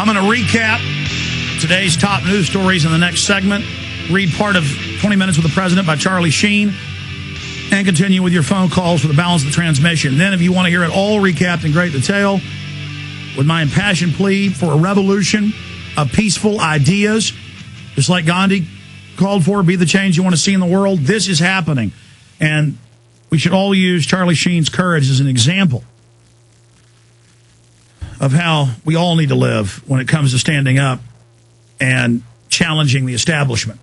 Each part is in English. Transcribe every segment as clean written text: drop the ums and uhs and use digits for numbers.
I'm going to recap today's top news stories in the next segment, read part of 20 Minutes with the President by Charlie Sheen, and continue with your phone calls for the balance of the transmission. Then, if you want to hear it all recapped in great detail, with my impassioned plea for a revolution of peaceful ideas, just like Gandhi called for, be the change you want to see in the world, this is happening. And we should all use Charlie Sheen's courage as an example of how we all need to live when it comes to standing up and challenging the establishment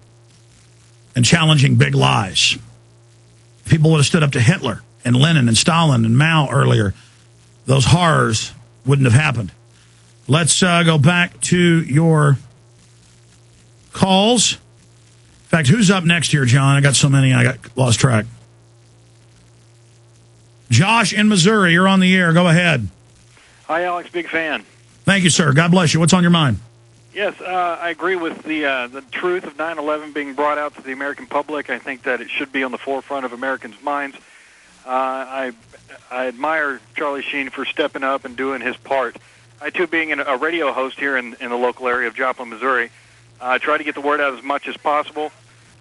and challenging big lies. People would have stood up to Hitler and Lenin and Stalin and Mao earlier. Those horrors wouldn't have happened. Let's go back to your calls. In fact, who's up next here, John? I got so many, I got lost track. Josh in Missouri, you're on the air. Go ahead. Hi, Alex. Big fan. Thank you, sir. God bless you. What's on your mind? Yes, I agree with the truth of 9/11 being brought out to the American public. I think that it should be on the forefront of Americans' minds. I admire Charlie Sheen for stepping up and doing his part. I, too, being a radio host here in the local area of Joplin, Missouri, try to get the word out as much as possible.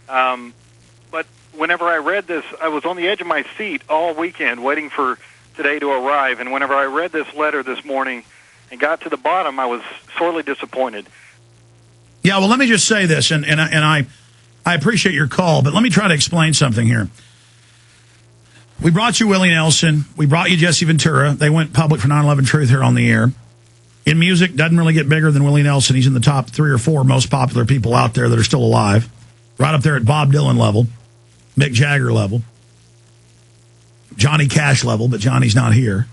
But whenever I read this, I was on the edge of my seat all weekend waiting for today to arrive. And whenever I read this letter this morning and got to the bottom, I was sorely disappointed. Yeah, well, let me just say this, and I appreciate your call, but let me try to explain something here. We brought you Willie Nelson. We brought you Jesse Ventura. They went public for 9/11 Truth here on the air. In music, doesn't really get bigger than Willie Nelson. He's in the top 3 or 4 most popular people out there that are still alive. Right up there at Bob Dylan level, Mick Jagger level, Johnny Cash level, but Johnny's not here.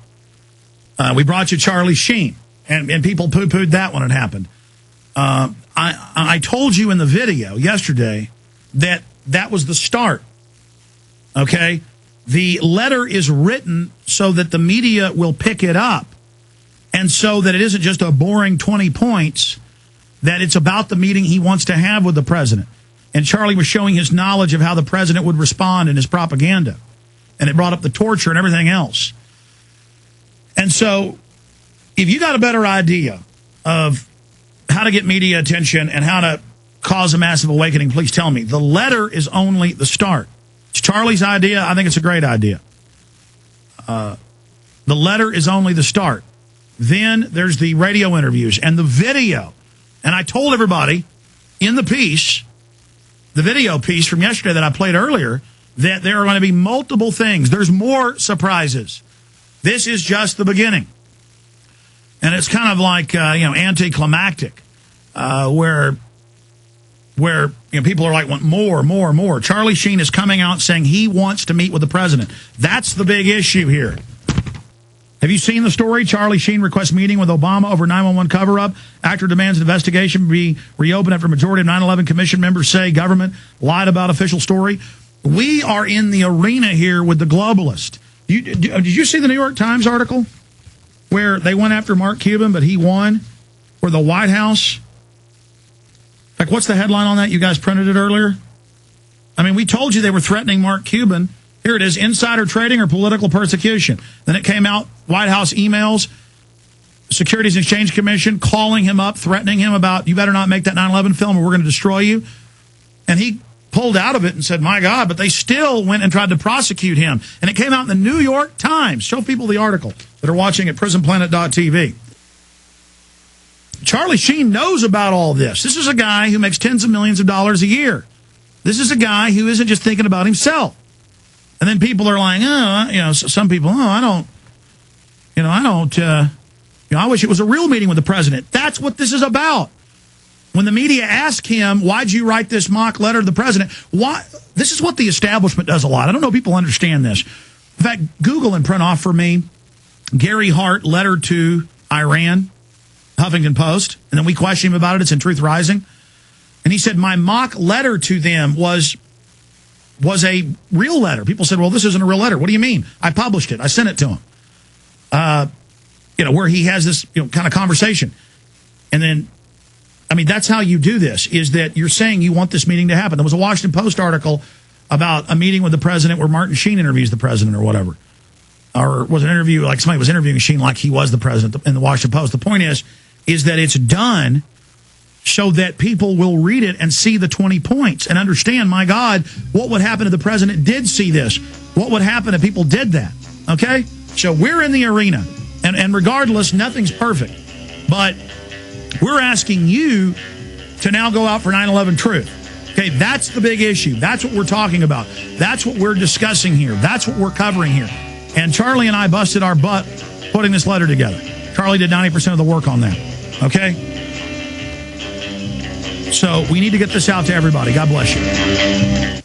We brought you Charlie Sheen, and people poo-pooed that when it happened. I told you in the video yesterday that that was the start, okay? The letter is written so that the media will pick it up, and so that it isn't just a boring 20 points, that it's about the meeting he wants to have with the president. And Charlie was showing his knowledge of how the president would respond in his propaganda. And it brought up the torture and everything else. And so, if you got a better idea of how to get media attention and how to cause a massive awakening, please tell me. The letter is only the start. It's Charlie's idea. I think it's a great idea. The letter is only the start. Then there's the radio interviews and the video. And I told everybody in the piece, the video piece from yesterday that I played earlier, that there are going to be multiple things. There's more surprises. This is just the beginning. And it's kind of like, anticlimactic, where people are like, want more. Charlie Sheen is coming out saying he wants to meet with the president. That's the big issue here. Have you seen the story? Charlie Sheen requests meeting with Obama over 911 cover-up. Actor demands an investigation be reopened after majority of 9/11 commission members say government lied about official story. We are in the arena here with the globalist. Did you see the New York Times article where they went after Mark Cuban, but he won? Where the White House... Like, what's the headline on that? You guys printed it earlier? I mean, we told you they were threatening Mark Cuban. Here it is, insider trading or political persecution. Then it came out, White House emails, Securities and Exchange Commission calling him up, threatening him about, you better not make that 9/11 film or we're going to destroy you. And he pulled out of it and said, my God, but they still went and tried to prosecute him. And it came out in the New York Times. Show people the article that are watching at prisonplanet.tv. Charlie Sheen knows about all this. This is a guy who makes tens of millions of dollars a year. This is a guy who isn't just thinking about himself. And then people are like, some people, I wish it was a real meeting with the president. That's what this is about. When the media ask him, why'd you write this mock letter to the president? Why? This is what the establishment does a lot. I don't know if people understand this. In fact, Google and print off for me Gary Hart letter to Iran, Huffington Post, and then we questioned him about it. It's in Truth Rising. And he said, my mock letter to them was a real letter. People said, well, this isn't a real letter. What do you mean? I published it. I sent it to him. Where he has this kind of conversation. And then, that's how you do this, is that you're saying you want this meeting to happen. There was a Washington Post article about a meeting with the president where Martin Sheen interviews the president or whatever. Or was an interview, like somebody was interviewing Sheen like he was the president in the Washington Post. The point is, is that it's done so that people will read it and see the 20 points and understand, my God, what would happen if the president did see this? What would happen if people did that? Okay? So we're in the arena. And regardless, nothing's perfect. But we're asking you to now go out for 9/11 truth. Okay, that's the big issue. That's what we're talking about. That's what we're discussing here. That's what we're covering here. And Charlie and I busted our butt putting this letter together. Charlie did 90% of the work on that. Okay? So we need to get this out to everybody. God bless you.